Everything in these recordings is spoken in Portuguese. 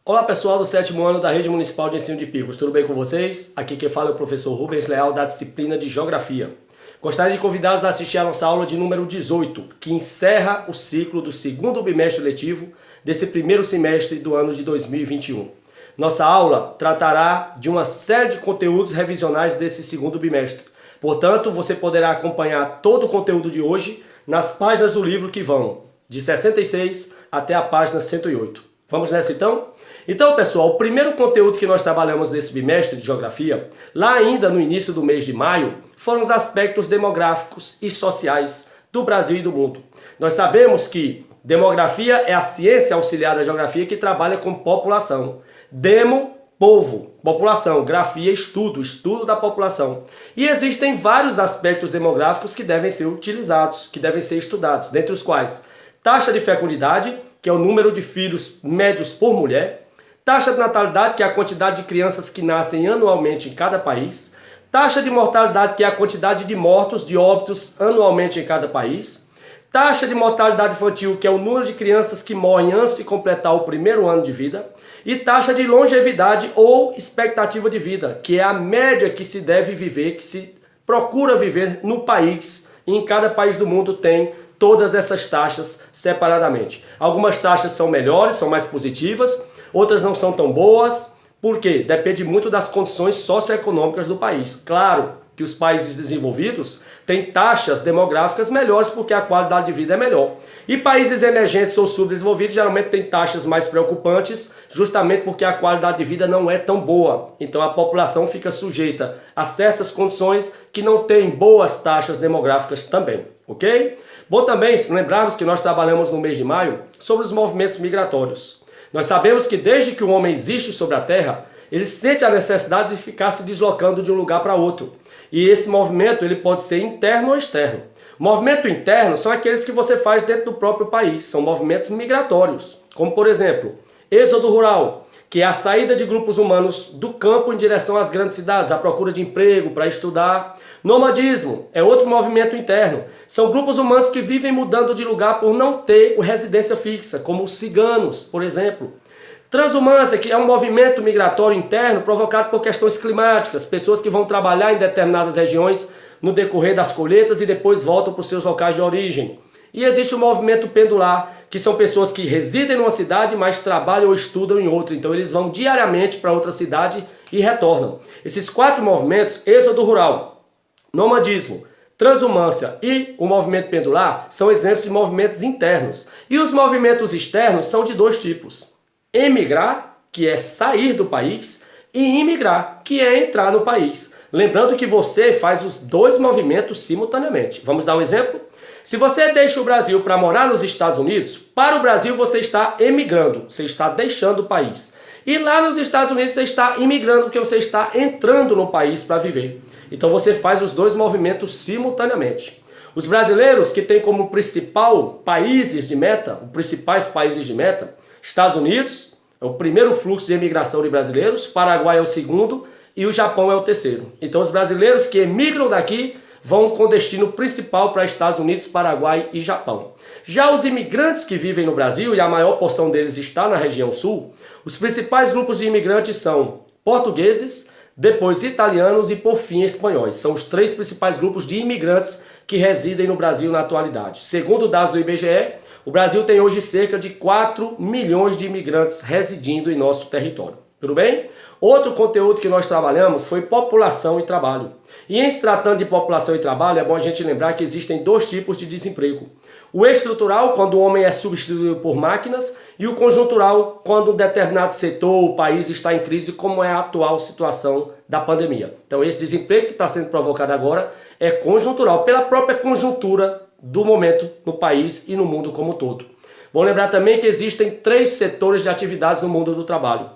Olá pessoal do 7º ano da Rede Municipal de Ensino de Picos, tudo bem com vocês? Aqui quem fala é o professor Rubens Leal da disciplina de Geografia. Gostaria de convidá-los a assistir a nossa aula de número 18, que encerra o ciclo do segundo bimestre letivo desse primeiro semestre do ano de 2021. Nossa aula tratará de uma série de conteúdos revisionais desse segundo bimestre. Portanto, você poderá acompanhar todo o conteúdo de hoje nas páginas do livro que vão de 66 até a página 108. Vamos nessa então? Então, pessoal, o primeiro conteúdo que nós trabalhamos nesse bimestre de Geografia, lá ainda no início do mês de maio, foram os aspectos demográficos e sociais do Brasil e do mundo. Nós sabemos que demografia é a ciência auxiliar da geografia que trabalha com população. Demo, povo, população, grafia, estudo da população. E existem vários aspectos demográficos que devem ser utilizados, que devem ser estudados, dentre os quais taxa de fecundidade, que é o número de filhos médios por mulher, taxa de natalidade, que é a quantidade de crianças que nascem anualmente em cada país, taxa de mortalidade, que é a quantidade de mortos, de óbitos anualmente em cada país, taxa de mortalidade infantil, que é o número de crianças que morrem antes de completar o primeiro ano de vida, e taxa de longevidade ou expectativa de vida, que é a média que se deve viver, que se procura viver no país, e em cada país do mundo tem todas essas taxas separadamente. Algumas taxas são melhores, são mais positivas, outras não são tão boas. Por quê? Depende muito das condições socioeconômicas do país. Claro que os países desenvolvidos têm taxas demográficas melhores porque a qualidade de vida é melhor. E países emergentes ou subdesenvolvidos geralmente têm taxas mais preocupantes, justamente porque a qualidade de vida não é tão boa. Então a população fica sujeita a certas condições que não têm boas taxas demográficas também, ok? Bom também lembrarmos que nós trabalhamos no mês de maio sobre os movimentos migratórios. Nós sabemos que desde que o homem existe sobre a Terra, ele sente a necessidade de ficar se deslocando de um lugar para outro. E esse movimento ele pode ser interno ou externo. O movimento interno são aqueles que você faz dentro do próprio país, são movimentos migratórios, como por exemplo, êxodo rural, que é a saída de grupos humanos do campo em direção às grandes cidades, à procura de emprego, para estudar. Nomadismo é outro movimento interno. São grupos humanos que vivem mudando de lugar por não ter residência fixa, como os ciganos, por exemplo. Transhumância, que é um movimento migratório interno provocado por questões climáticas, pessoas que vão trabalhar em determinadas regiões no decorrer das colheitas e depois voltam para os seus locais de origem. E existe o movimento pendular, que são pessoas que residem numa cidade, mas trabalham ou estudam em outra. Então eles vão diariamente para outra cidade e retornam. Esses quatro movimentos, êxodo rural, nomadismo, transhumância e o movimento pendular, são exemplos de movimentos internos. E os movimentos externos são de dois tipos. Emigrar, que é sair do país, e imigrar, que é entrar no país. Lembrando que você faz os dois movimentos simultaneamente. Vamos dar um exemplo? Se você deixa o Brasil para morar nos Estados Unidos, para o Brasil você está emigrando, você está deixando o país. E lá nos Estados Unidos você está imigrando, porque você está entrando no país para viver. Então você faz os dois movimentos simultaneamente. Os brasileiros que têm como principais países de meta, Estados Unidos, é o primeiro fluxo de imigração de brasileiros, Paraguai é o segundo e o Japão é o terceiro. Então os brasileiros que emigram daqui vão com destino principal para Estados Unidos, Paraguai e Japão. Já os imigrantes que vivem no Brasil, e a maior porção deles está na região sul, os principais grupos de imigrantes são portugueses, depois italianos e por fim espanhóis. São os três principais grupos de imigrantes que residem no Brasil na atualidade. Segundo dados do IBGE, o Brasil tem hoje cerca de 4 milhões de imigrantes residindo em nosso território. Tudo bem? Outro conteúdo que nós trabalhamos foi população e trabalho. E em se tratando de população e trabalho, é bom a gente lembrar que existem dois tipos de desemprego. O estrutural, quando o homem é substituído por máquinas, e o conjuntural, quando um determinado setor, o país está em crise, como é a atual situação da pandemia. Então esse desemprego que está sendo provocado agora é conjuntural, pela própria conjuntura do momento no país e no mundo como um todo. Bom lembrar também que existem três setores de atividades no mundo do trabalho.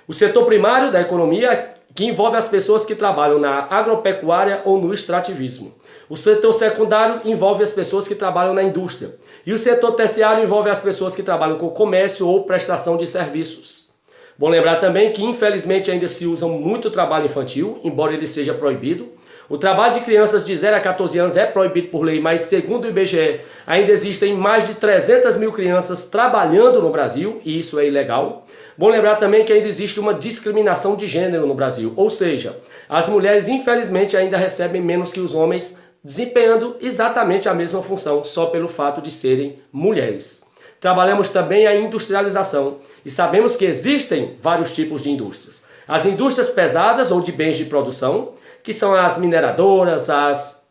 O setor primário da economia, que envolve as pessoas que trabalham na agropecuária ou no extrativismo. O setor secundário envolve as pessoas que trabalham na indústria. E o setor terciário envolve as pessoas que trabalham com comércio ou prestação de serviços. Bom lembrar também que, infelizmente, ainda se usa muito trabalho infantil, embora ele seja proibido. O trabalho de crianças de 0 a 14 anos é proibido por lei, mas segundo o IBGE, ainda existem mais de 300 mil crianças trabalhando no Brasil, e isso é ilegal. Bom lembrar também que ainda existe uma discriminação de gênero no Brasil, ou seja, as mulheres infelizmente ainda recebem menos que os homens, desempenhando exatamente a mesma função, só pelo fato de serem mulheres. Trabalhamos também a industrialização e sabemos que existem vários tipos de indústrias. As indústrias pesadas ou de bens de produção, que são as mineradoras, as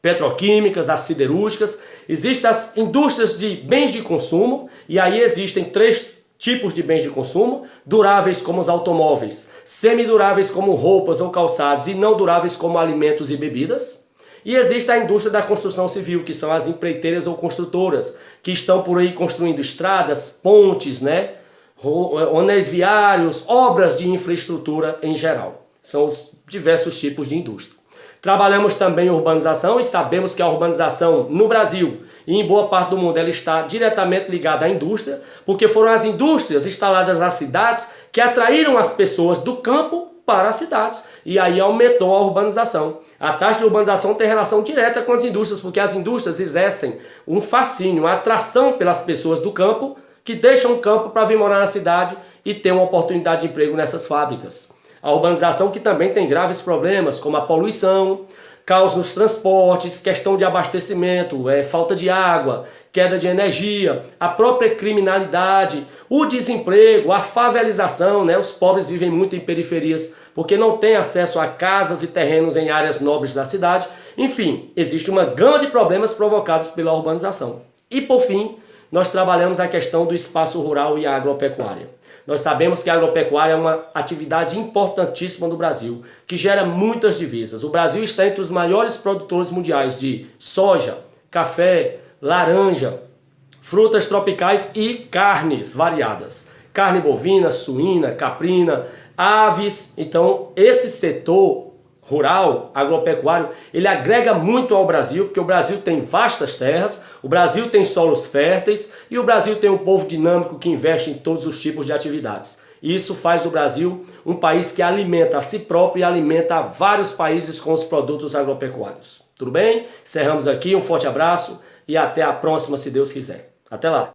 petroquímicas, as siderúrgicas. Existem as indústrias de bens de consumo, e aí existem 3 tipos de bens de consumo: duráveis como os automóveis, semiduráveis como roupas ou calçados e não duráveis como alimentos e bebidas. E existe a indústria da construção civil, que são as empreiteiras ou construtoras, que estão por aí construindo estradas, pontes, anéis viários, obras de infraestrutura em geral. São os diversos tipos de indústria. Trabalhamos também urbanização e sabemos que a urbanização no Brasil e em boa parte do mundo ela está diretamente ligada à indústria, porque foram as indústrias instaladas nas cidades que atraíram as pessoas do campo para as cidades, e aí aumentou a urbanização. A taxa de urbanização tem relação direta com as indústrias, porque as indústrias exercem um fascínio, uma atração pelas pessoas do campo, que deixam o campo para vir morar na cidade e ter uma oportunidade de emprego nessas fábricas. A urbanização que também tem graves problemas, como a poluição, caos nos transportes, questão de abastecimento, falta de água, queda de energia, a própria criminalidade, o desemprego, a favelização, os pobres vivem muito em periferias porque não têm acesso a casas e terrenos em áreas nobres da cidade. Enfim, existe uma gama de problemas provocados pela urbanização. E por fim, nós trabalhamos a questão do espaço rural e a agropecuária. Nós sabemos que a agropecuária é uma atividade importantíssima no Brasil, que gera muitas divisas. O Brasil está entre os maiores produtores mundiais de soja, café, laranja, frutas tropicais e carnes variadas. Carne bovina, suína, caprina, aves. Então, esse setor rural, agropecuário, ele agrega muito ao Brasil, porque o Brasil tem vastas terras, o Brasil tem solos férteis e o Brasil tem um povo dinâmico que investe em todos os tipos de atividades. E isso faz do Brasil um país que alimenta a si próprio e alimenta vários países com os produtos agropecuários. Tudo bem? Encerramos aqui, um forte abraço e até a próxima, se Deus quiser. Até lá!